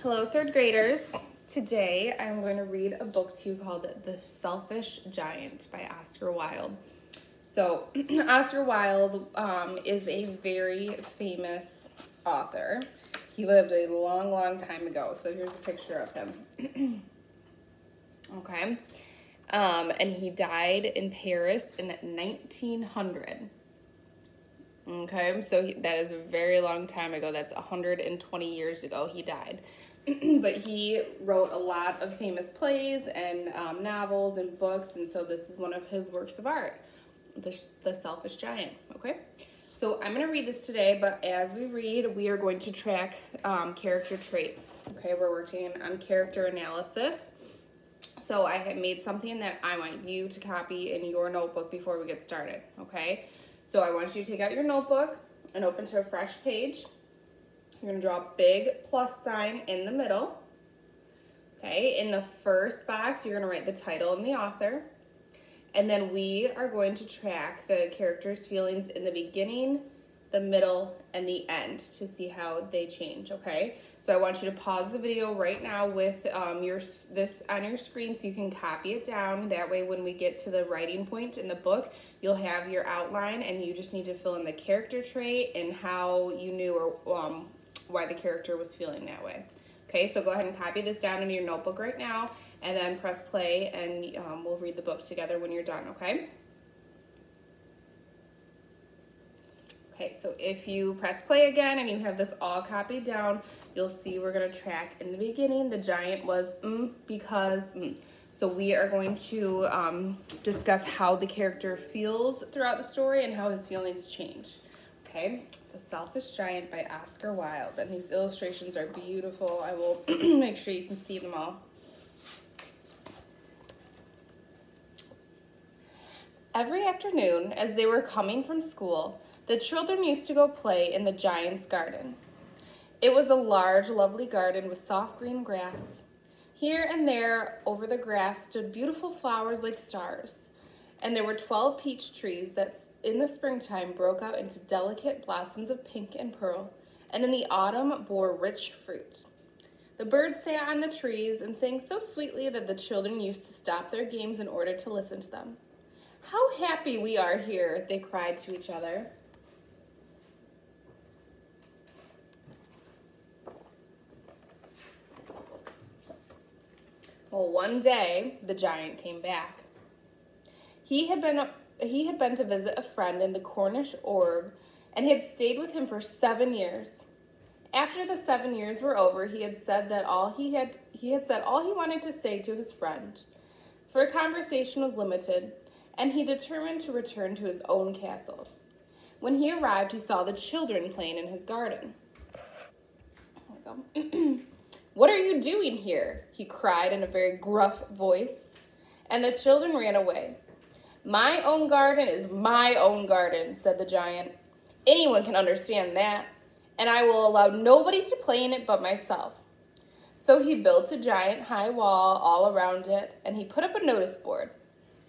Hello, third graders. Today I'm going to read a book to you called The Selfish Giant by Oscar Wilde. So Oscar Wilde is a very famous author. He lived a long, long time ago. So here's a picture of him. Okay. And he died in Paris in 1900. Okay, so that is a very long time ago. That's 120 years ago he died. But he wrote a lot of famous plays and novels and books, and so this is one of his works of art, The Selfish Giant, okay? So I'm going to read this today, but as we read, we are going to track character traits, okay? We're working on character analysis. So I have made something that I want you to copy in your notebook before we get started, okay? So I want you to take out your notebook and open to a fresh page. You're going to draw a big plus sign in the middle. Okay, in the first box, you're going to write the title and the author. And then we are going to track the character's feelings in the beginning, the middle, and the end to see how they change, okay? So I want you to pause the video right now with this on your screen so you can copy it down. That way when we get to the writing point in the book, you'll have your outline and you just need to fill in the character trait and how you knew or why the character was feeling that way. Okay, so go ahead and copy this down in your notebook right now and then press play and we'll read the book together when you're done, okay? Okay, so if you press play again and you have this all copied down, you'll see we're going to track in the beginning. The giant was because. So we are going to discuss how the character feels throughout the story and how his feelings change. Okay, The Selfish Giant by Oscar Wilde. And these illustrations are beautiful. I will make sure you can see them all. Every afternoon, as they were coming from school, the children used to go play in the giant's garden. It was a large, lovely garden with soft green grass. Here and there over the grass stood beautiful flowers like stars, and there were 12 peach trees that in the springtime broke out into delicate blossoms of pink and pearl, and in the autumn bore rich fruit. The birds sat on the trees and sang so sweetly that the children used to stop their games in order to listen to them. "How happy we are here," they cried to each other. Well, one day, the giant came back. He had been to visit a friend in the Cornish orb and had stayed with him for 7 years. After the 7 years were over, he had said all he wanted to say to his friend. For conversation was limited, and he determined to return to his own castle. When he arrived, he saw the children playing in his garden. There we go. "What are you doing here?" he cried in a very gruff voice, and the children ran away. "My own garden is my own garden," said the giant. "Anyone can understand that, and I will allow nobody to play in it but myself." So he built a giant high wall all around it, and he put up a notice board.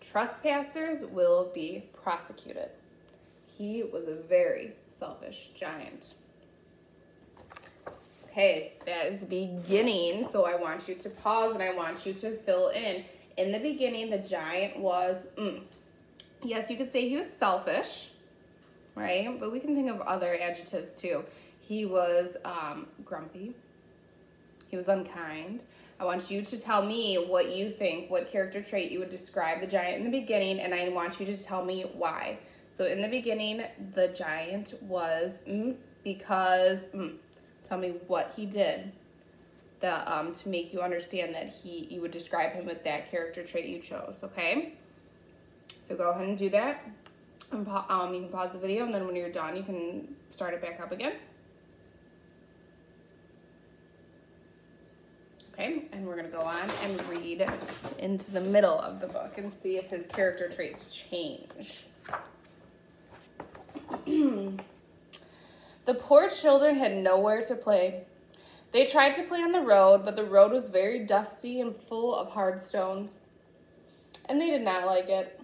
"Trespassers will be prosecuted." He was a very selfish giant. Okay, that is the beginning, so I want you to pause and I want you to fill in. In the beginning, the giant was, yes, you could say he was selfish, right? But we can think of other adjectives too. He was grumpy. He was unkind. I want you to tell me what you think, what character trait you would describe the giant in the beginning, and I want you to tell me why. So in the beginning, the giant was because... Tell me what he did to make you understand that you would describe him with that character trait you chose, okay? So go ahead and do that. And, you can pause the video, and then when you're done, you can start it back up again. Okay, and we're going to go on and read into the middle of the book and see if his character traits change. The poor children had nowhere to play. They tried to play on the road, but the road was very dusty and full of hard stones, and they did not like it.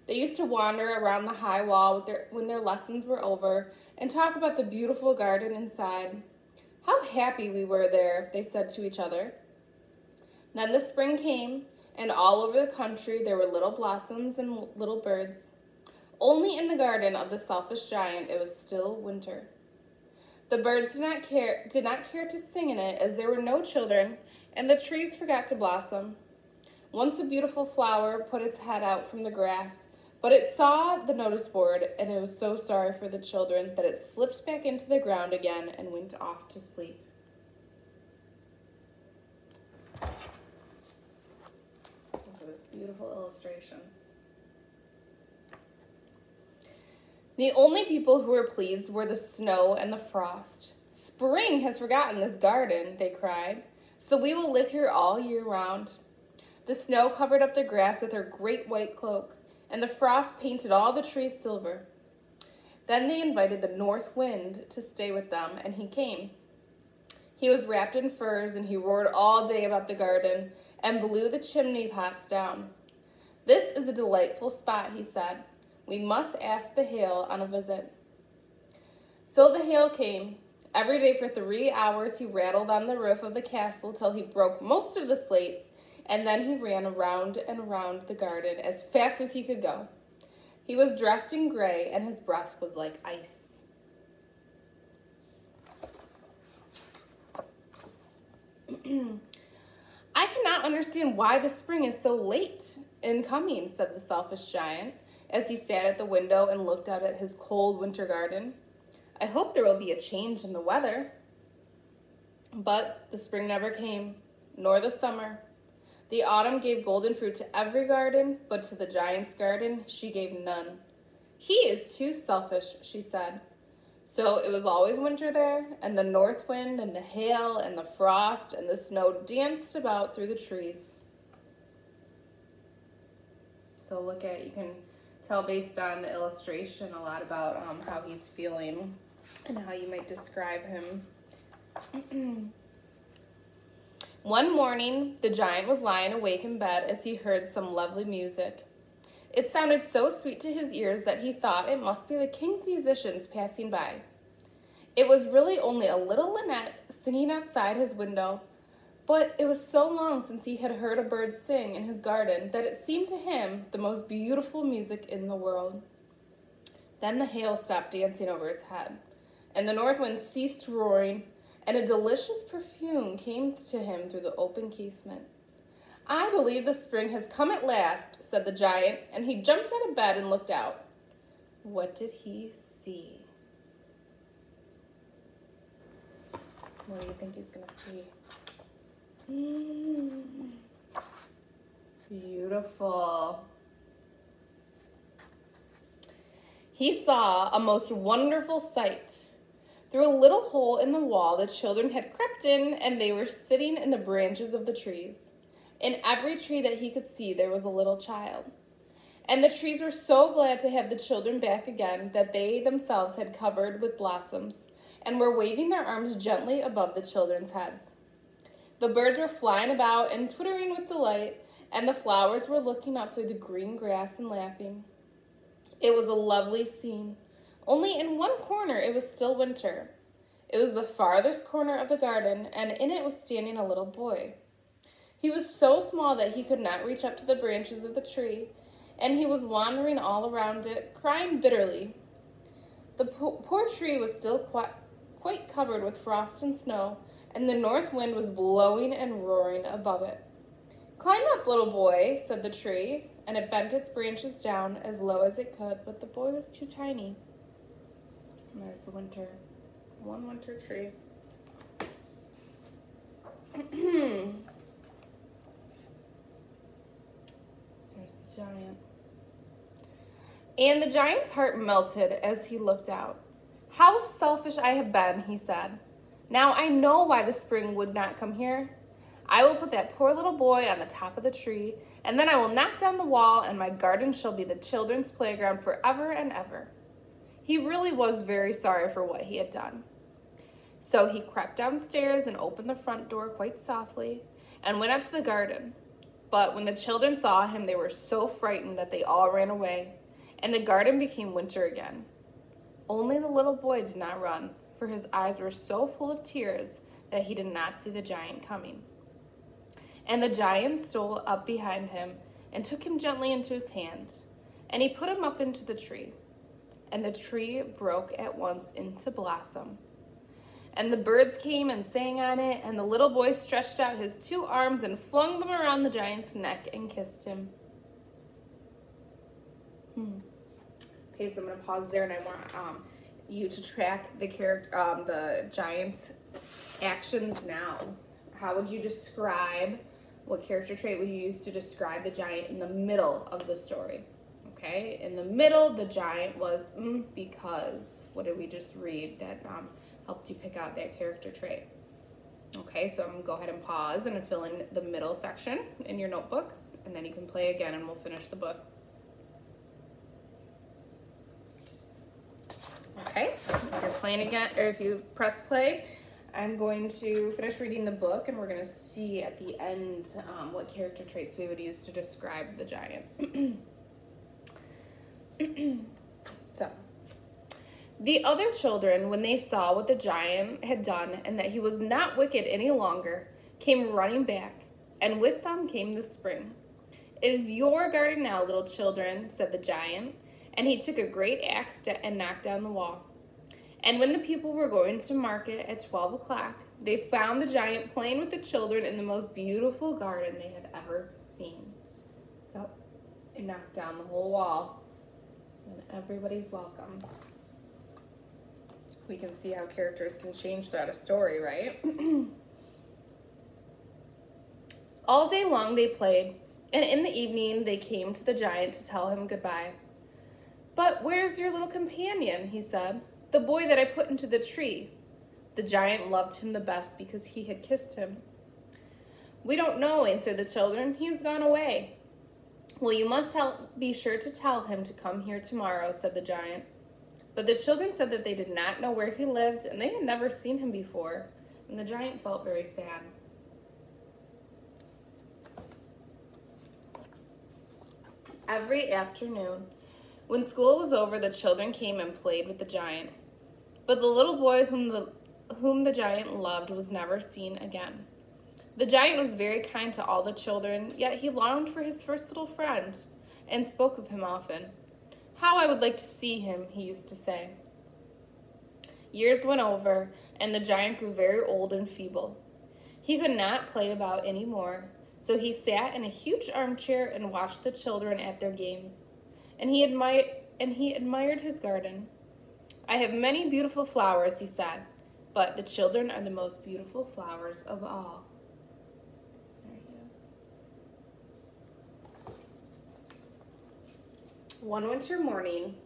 They used to wander around the high wall when their lessons were over and talk about the beautiful garden inside. How happy we were there, they said to each other. Then the spring came, and all over the country there were little blossoms and little birds. Only in the garden of the selfish giant it was still winter. The birds did not care to sing in it, as there were no children, and the trees forgot to blossom. Once a beautiful flower put its head out from the grass, but it saw the notice board, and it was so sorry for the children that it slipped back into the ground again and went off to sleep. Look at this beautiful illustration. The only people who were pleased were the snow and the frost. "Spring has forgotten this garden," they cried, "so we will live here all year round." The snow covered up the grass with her great white cloak, and the frost painted all the trees silver. Then they invited the north wind to stay with them, and he came. He was wrapped in furs, and he roared all day about the garden and blew the chimney pots down. "This is a delightful spot," he said. "We must ask the hail on a visit." So the hail came. Every day for 3 hours he rattled on the roof of the castle till he broke most of the slates, and then he ran around and around the garden as fast as he could go. He was dressed in gray, and his breath was like ice. "I cannot understand why the spring is so late in coming," said the selfish giant, as he sat at the window and looked out at his cold winter garden. "I hope there will be a change in the weather." But the spring never came, nor the summer. The autumn gave golden fruit to every garden, but to the giant's garden she gave none. "He is too selfish," she said. So it was always winter there, and the north wind and the hail and the frost and the snow danced about through the trees. So you can tell based on the illustration a lot about how he's feeling and how you might describe him. One morning, the giant was lying awake in bed as he heard some lovely music. It sounded so sweet to his ears that he thought it must be the king's musicians passing by. It was really only a little linnet singing outside his window, but it was so long since he had heard a bird sing in his garden that it seemed to him the most beautiful music in the world. Then the hail stopped dancing over his head, and the north wind ceased roaring, and a delicious perfume came to him through the open casement. "I believe the spring has come at last," said the giant, and he jumped out of bed and looked out. What did he see? What do you think he's going to see? Beautiful. He saw a most wonderful sight. Through a little hole in the wall, the children had crept in, and they were sitting in the branches of the trees. In every tree that he could see, there was a little child. And the trees were so glad to have the children back again that they themselves had covered with blossoms and were waving their arms gently above the children's heads. The birds were flying about and twittering with delight, and the flowers were looking up through the green grass and laughing. It was a lovely scene. Only in one corner it was still winter. It was the farthest corner of the garden, and in it was standing a little boy. He was so small that he could not reach up to the branches of the tree, and he was wandering all around it, crying bitterly. The poor tree was still quite covered with frost and snow, and the north wind was blowing and roaring above it. "Climb up, little boy," said the tree, and it bent its branches down as low as it could, but the boy was too tiny. And there's the one winter tree. There's the giant. And the giant's heart melted as he looked out. "How selfish I have been," he said. "Now I know why the spring would not come here. I will put that poor little boy on the top of the tree, and then I will knock down the wall, and my garden shall be the children's playground forever and ever." He really was very sorry for what he had done. So he crept downstairs and opened the front door quite softly and went out to the garden. But when the children saw him, they were so frightened that they all ran away, and the garden became winter again. Only the little boy did not run, for his eyes were so full of tears that he did not see the giant coming. And the giant stole up behind him and took him gently into his hand, and he put him up into the tree. And the tree broke at once into blossom. And the birds came and sang on it, and the little boy stretched out his 2 arms and flung them around the giant's neck and kissed him. Okay, so I'm going to pause there, and I want you to track the giant's actions now. How would you describe, what character trait would you use to describe the giant in the middle of the story? Okay, in the middle, the giant was because. What did we just read that helped you pick out that character trait? Okay, so I'm going to go ahead and pause and fill in the middle section in your notebook, and then you can play again and we'll finish the book. Okay, if you're playing again, or if you press play, I'm going to finish reading the book, and we're going to see at the end what character traits we would use to describe the giant. So, the other children, when they saw what the giant had done and that he was not wicked any longer, came running back, and with them came the spring. "It is your garden now, little children," said the giant, and he took a great axe and knocked down the wall. And when the people were going to market at 12 o'clock, they found the giant playing with the children in the most beautiful garden they had ever seen. So, it knocked down the whole wall. And everybody's welcome. We can see how characters can change throughout a story, right? All day long they played, and in the evening they came to the giant to tell him goodbye. "But where's your little companion?" he said. "The boy that I put into the tree." The giant loved him the best because he had kissed him. "We don't know," answered the children. "He has gone away." "Well, you must be sure to tell him to come here tomorrow," said the giant. But the children said that they did not know where he lived, and they had never seen him before, and the giant felt very sad. Every afternoon, when school was over, the children came and played with the giant. But the little boy whom the giant loved was never seen again. The giant was very kind to all the children, yet he longed for his first little friend and spoke of him often. "How I would like to see him," he used to say. Years went over, and the giant grew very old and feeble. He could not play about any more, so he sat in a huge armchair and watched the children at their games. And he admired his garden. "I have many beautiful flowers," he said, "but the children are the most beautiful flowers of all." There he is. One winter morning,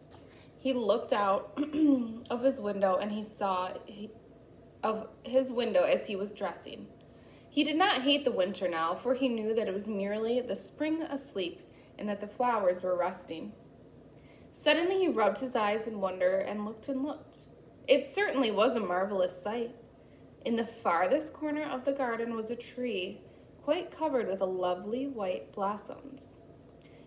he looked out of his window, and he saw of his window as he was dressing. He did not hate the winter now, for he knew that it was merely the spring asleep and that the flowers were resting. Suddenly he rubbed his eyes in wonder and looked and looked. It certainly was a marvelous sight. In the farthest corner of the garden was a tree, quite covered with lovely white blossoms.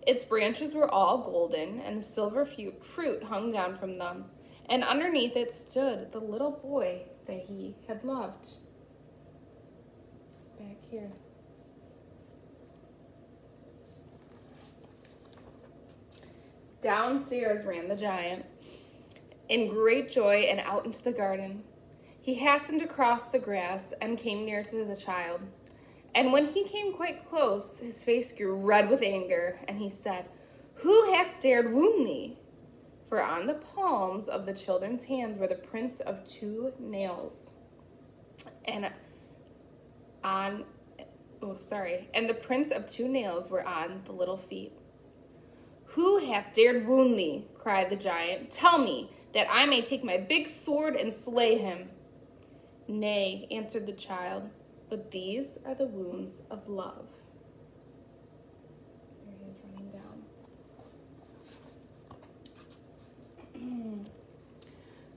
Its branches were all golden, and the silver fruit hung down from them, and underneath it stood the little boy that he had loved. It's back here. Downstairs ran the giant in great joy and out into the garden. He hastened across the grass and came near to the child. And when he came quite close, his face grew red with anger, and he said, "Who hath dared wound thee?" For on the palms of the children's hands were the prints of 2 nails, and the prints of 2 nails were on the little feet. "Who hath dared wound thee?" cried the giant. "Tell me, that I may take my big sword and slay him." "Nay," answered the child, "but these are the wounds of love." There he is running down.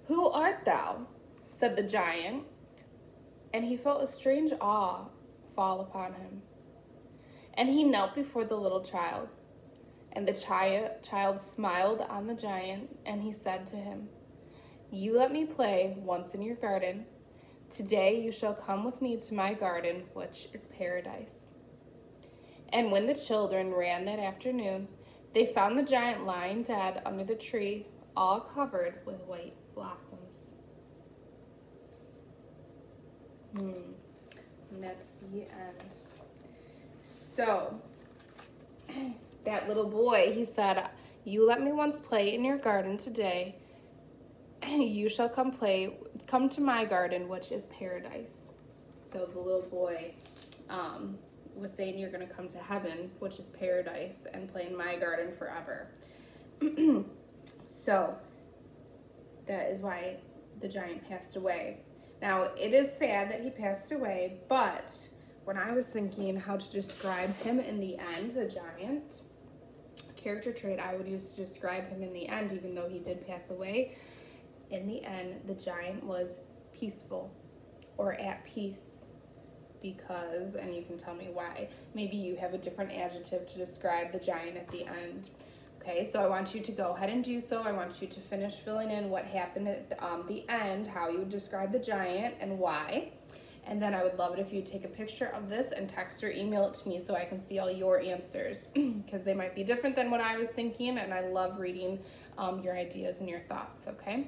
"Who art thou?" said the giant, and he felt a strange awe fall upon him. And he knelt before the little child. And the child smiled on the giant, and he said to him, "You let me play once in your garden. Today you shall come with me to my garden, which is paradise. And when the children ran that afternoon, they found the giant lying dead under the tree, all covered with white blossoms. And that's the end. So, that little boy, he said, you let me once play in your garden today, and you shall come to my garden, which is paradise. So the little boy was saying you're going to come to heaven, which is paradise, and play in my garden forever. So that is why the giant passed away. Now, it is sad that he passed away, but when I was thinking how to describe him in the end, the giant, character trait I would use to describe him in the end, even though he did pass away, in the end, the giant was peaceful or at peace because, and you can tell me why, maybe you have a different adjective to describe the giant at the end. Okay, so I want you to go ahead and do so. I want you to finish filling in what happened at the end, how you would describe the giant and why. And then I would love it if you take a picture of this and text or email it to me so I can see all your answers because they might be different than what I was thinking, and I love reading your ideas and your thoughts, okay?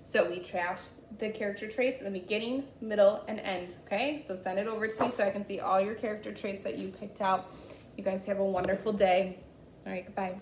So we tracked the character traits in the beginning, middle, and end, okay? So send it over to me so I can see all your character traits that you picked out. You guys have a wonderful day. All right, goodbye.